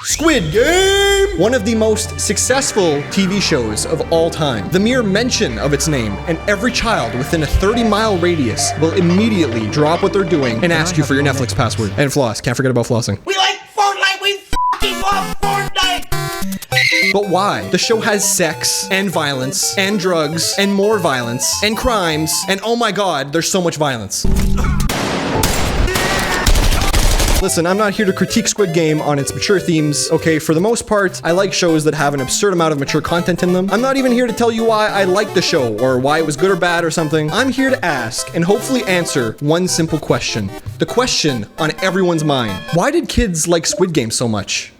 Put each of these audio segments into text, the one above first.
Squid Game! One of the most successful TV shows of all time. The mere mention of its name, and every child within a 30-mile radius will immediately drop what they're doing and ask you for your Netflix password. And floss. Can't forget about flossing. We like Fortnite! We f***ing love Fortnite! But why? The show has sex, and violence, and drugs, and more violence, and crimes, and oh my god, there's so much violence. Listen, I'm not here to critique Squid Game on its mature themes, okay? For the most part, I like shows that have an absurd amount of mature content in them. I'm not even here to tell you why I like the show, or why it was good or bad or something. I'm here to ask, and hopefully answer, one simple question. The question on everyone's mind. Why did kids like Squid Game so much?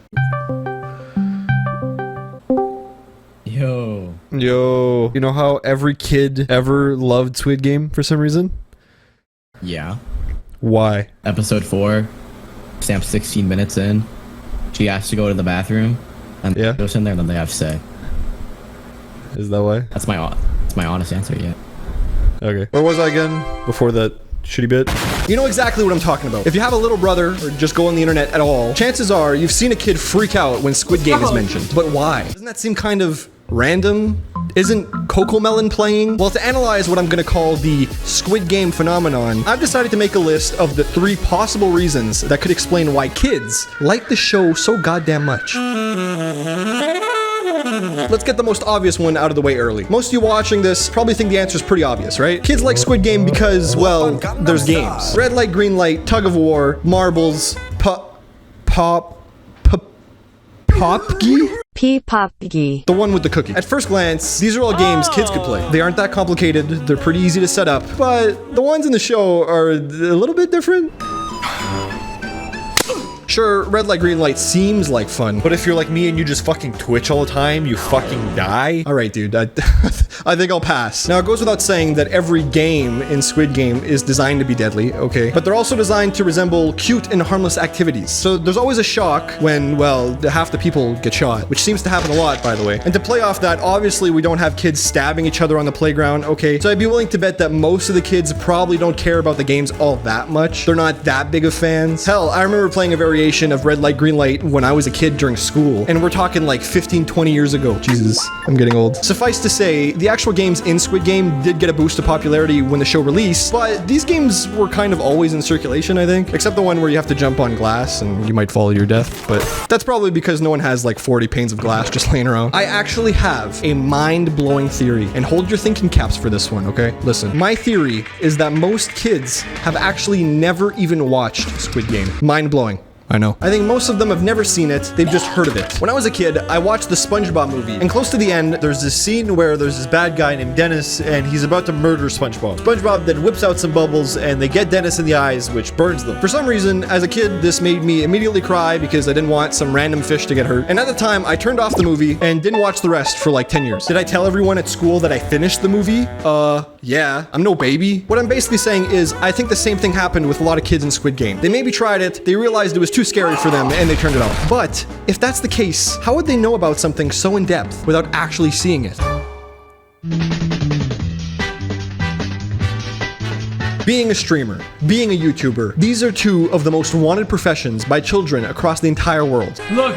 Yo. You know how every kid ever loved Squid Game for some reason? Yeah. Why? Episode 4. Sam 16 minutes in. She has to go to the bathroom. And yeah, goes in there and then they have sex. Is that why? That's my honest answer, yeah. Okay. Where was I again before that shitty bit? You know exactly what I'm talking about. If you have a little brother, or just go on the internet at all, chances are you've seen a kid freak out when Squid Game is mentioned. But why? Doesn't that seem kind of random? Isn't Cocomelon playing? Well, to analyze what I'm gonna call the Squid Game phenomenon, I've decided to make a list of the 3 possible reasons that could explain why kids like the show so goddamn much. Let's get the most obvious one out of the way early. Most of you watching this probably think the answer is pretty obvious, right? Kids like Squid Game because, well, there's games. Red light, green light, tug of war, marbles, popgy? P-popgy. The one with the cookie. At first glance, these are all games kids could play. They aren't that complicated, they're pretty easy to set up, but the ones in the show are a little bit different. Sure, red light, green light seems like fun, but if you're like me and you just fucking twitch all the time, you fucking die. All right, dude, I think I'll pass. Now, it goes without saying that every game in Squid Game is designed to be deadly, okay? But they're also designed to resemble cute and harmless activities. So there's always a shock when, well, half the people get shot, which seems to happen a lot, by the way. And to play off that, obviously we don't have kids stabbing each other on the playground, okay? So I'd be willing to bet that most of the kids probably don't care about the games all that much. They're not that big of fans. Hell, I remember playing a variation of red light, green light when I was a kid during school. And we're talking like 15, 20 years ago. Jesus, I'm getting old. Suffice to say, the actual games in Squid Game did get a boost of popularity when the show released, but these games were kind of always in circulation, I think. Except the one where you have to jump on glass and you might fall to your death, but that's probably because no one has like 40 panes of glass just laying around. I actually have a mind-blowing theory, and hold your thinking caps for this one, okay? Listen, my theory is that most kids have actually never even watched Squid Game. Mind-blowing. I know. I think most of them have never seen it, they've just heard of it. When I was a kid, I watched the SpongeBob movie, and close to the end, there's this scene where there's this bad guy named Dennis, and he's about to murder SpongeBob. SpongeBob then whips out some bubbles, and they get Dennis in the eyes, which burns them. For some reason, as a kid, this made me immediately cry because I didn't want some random fish to get hurt. And at the time, I turned off the movie and didn't watch the rest for like 10 years. Did I tell everyone at school that I finished the movie? Yeah. I'm no baby. What I'm basically saying is, I think the same thing happened with a lot of kids in Squid Game. They maybe tried it, they realized it was too scary for them, and they turned it off. But if that's the case, how would they know about something so in depth without actually seeing it? Being a streamer, being a YouTuber, these are 2 of the most wanted professions by children across the entire world. Look,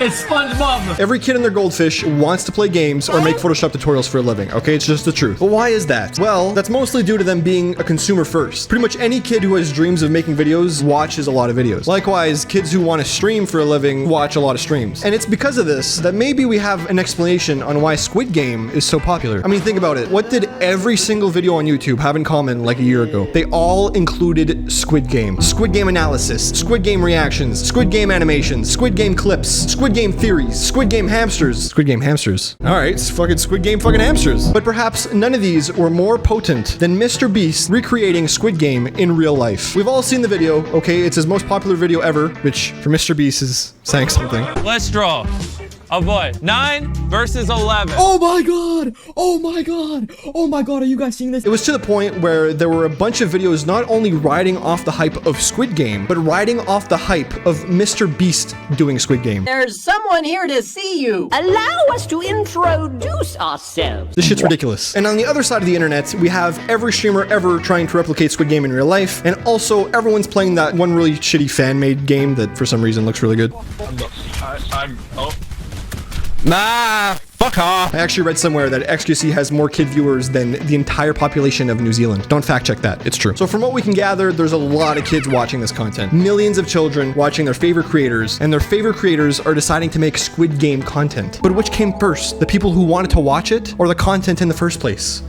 it's SpongeBob! Every kid and their goldfish wants to play games or make Photoshop tutorials for a living, okay? It's just the truth. But why is that? Well, that's mostly due to them being a consumer first. Pretty much any kid who has dreams of making videos watches a lot of videos. Likewise, kids who want to stream for a living watch a lot of streams. And it's because of this that maybe we have an explanation on why Squid Game is so popular. I mean, think about it. What did every single video on YouTube have in common like a year ago? They all included Squid Game. Squid Game analysis, Squid Game reactions, Squid Game animations, Squid Game clips, Squid Game theories, Squid Game hamsters. Squid Game hamsters. Alright, it's fucking Squid Game fucking hamsters. But perhaps none of these were more potent than Mr. Beast recreating Squid Game in real life. We've all seen the video, okay? It's his most popular video ever, which for Mr. Beast is saying something. Let's draw. Oh boy, 9 versus 11. Oh my god! Oh my god! Oh my god, are you guys seeing this? It was to the point where there were a bunch of videos not only riding off the hype of Squid Game, but riding off the hype of Mr. Beast doing Squid Game. There's someone here to see you. Allow us to introduce ourselves. This shit's ridiculous. And on the other side of the internet, we have every streamer ever trying to replicate Squid Game in real life, and also everyone's playing that one really shitty fan-made game that for some reason looks really good. Nah, fuck off. I actually read somewhere that XQC has more kid viewers than the entire population of New Zealand. Don't fact check that, it's true. So from what we can gather, there's a lot of kids watching this content. Millions of children watching their favorite creators, and their favorite creators are deciding to make Squid Game content. But which came first, the people who wanted to watch it, or the content in the first place?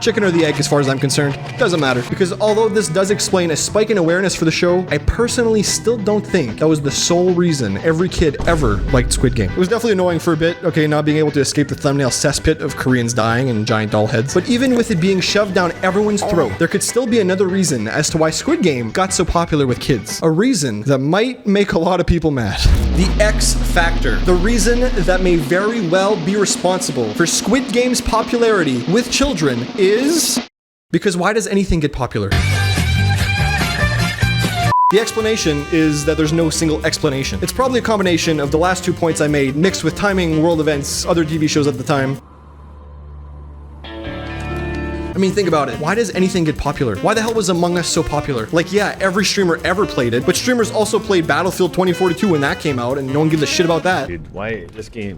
Chicken or the egg as far as I'm concerned. Doesn't matter. Because although this does explain a spike in awareness for the show, I personally still don't think that was the sole reason every kid ever liked Squid Game. It was definitely annoying for a bit, okay, not being able to escape the thumbnail cesspit of Koreans dying and giant doll heads. But even with it being shoved down everyone's throat, there could still be another reason as to why Squid Game got so popular with kids. A reason that might make a lot of people mad. The X Factor. The reason that may very well be responsible for Squid Game's popularity with children is because why does anything get popular? The explanation is that there's no single explanation. It's probably a combination of the last 2 points I made, mixed with timing, world events, other TV shows at the time. I mean, think about it. Why does anything get popular? Why the hell was Among Us so popular? Like, yeah, every streamer ever played it, but streamers also played Battlefield 2042 when that came out, and no one gives a shit about that. Dude, why this game?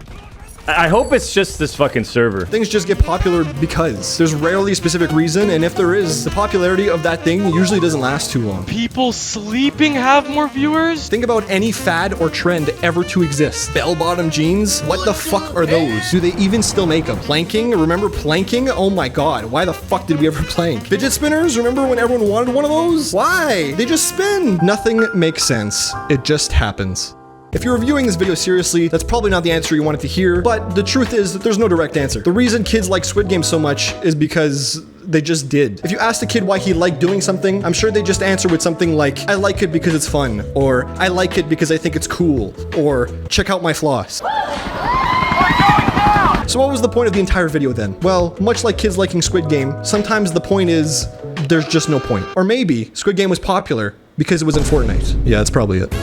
I hope it's just this fucking server. Things just get popular because there's rarely a specific reason, and if there is, the popularity of that thing usually doesn't last too long. People sleeping have more viewers? Think about any fad or trend ever to exist. Bell-bottom jeans? What the fuck are those? Do they even still make them? Planking? Remember planking? Oh my god, why the fuck did we ever plank? Fidget spinners? Remember when everyone wanted one of those? Why? They just spin. Nothing makes sense. It just happens. If you're reviewing this video seriously, that's probably not the answer you wanted to hear, but the truth is that there's no direct answer. The reason kids like Squid Game so much is because they just did. If you asked a kid why he liked doing something, I'm sure they just answer with something like, I like it because it's fun, or I like it because I think it's cool, or check out my floss. So what was the point of the entire video then? Well, much like kids liking Squid Game, sometimes the point is, there's just no point. Or maybe Squid Game was popular because it was in Fortnite. Yeah, that's probably it.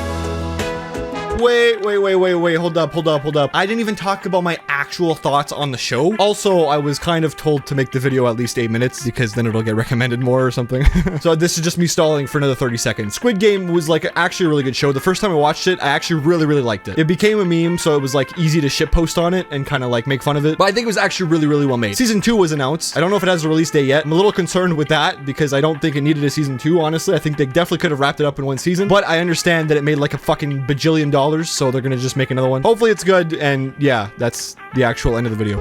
Wait, hold up. I didn't even talk about my actual thoughts on the show. Also, I was kind of told to make the video at least 8 minutes because then it'll get recommended more or something. So this is just me stalling for another 30 seconds. Squid Game was like actually a really good show. The first time I watched it, I actually really liked it. It became a meme, so it was like easy to shitpost on it and kind of like make fun of it. But I think it was actually really well made. Season 2 was announced. I don't know if it has a release date yet. I'm a little concerned with that because I don't think it needed a season 2, honestly. I think they definitely could have wrapped it up in one season, but I understand that it made like a fucking bajillion dollars, so they're gonna just make another one. Hopefully it's good, and yeah, that's the actual end of the video.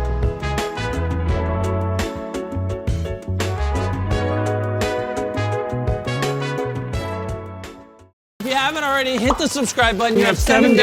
If you haven't already, hit the subscribe button. You have 7 days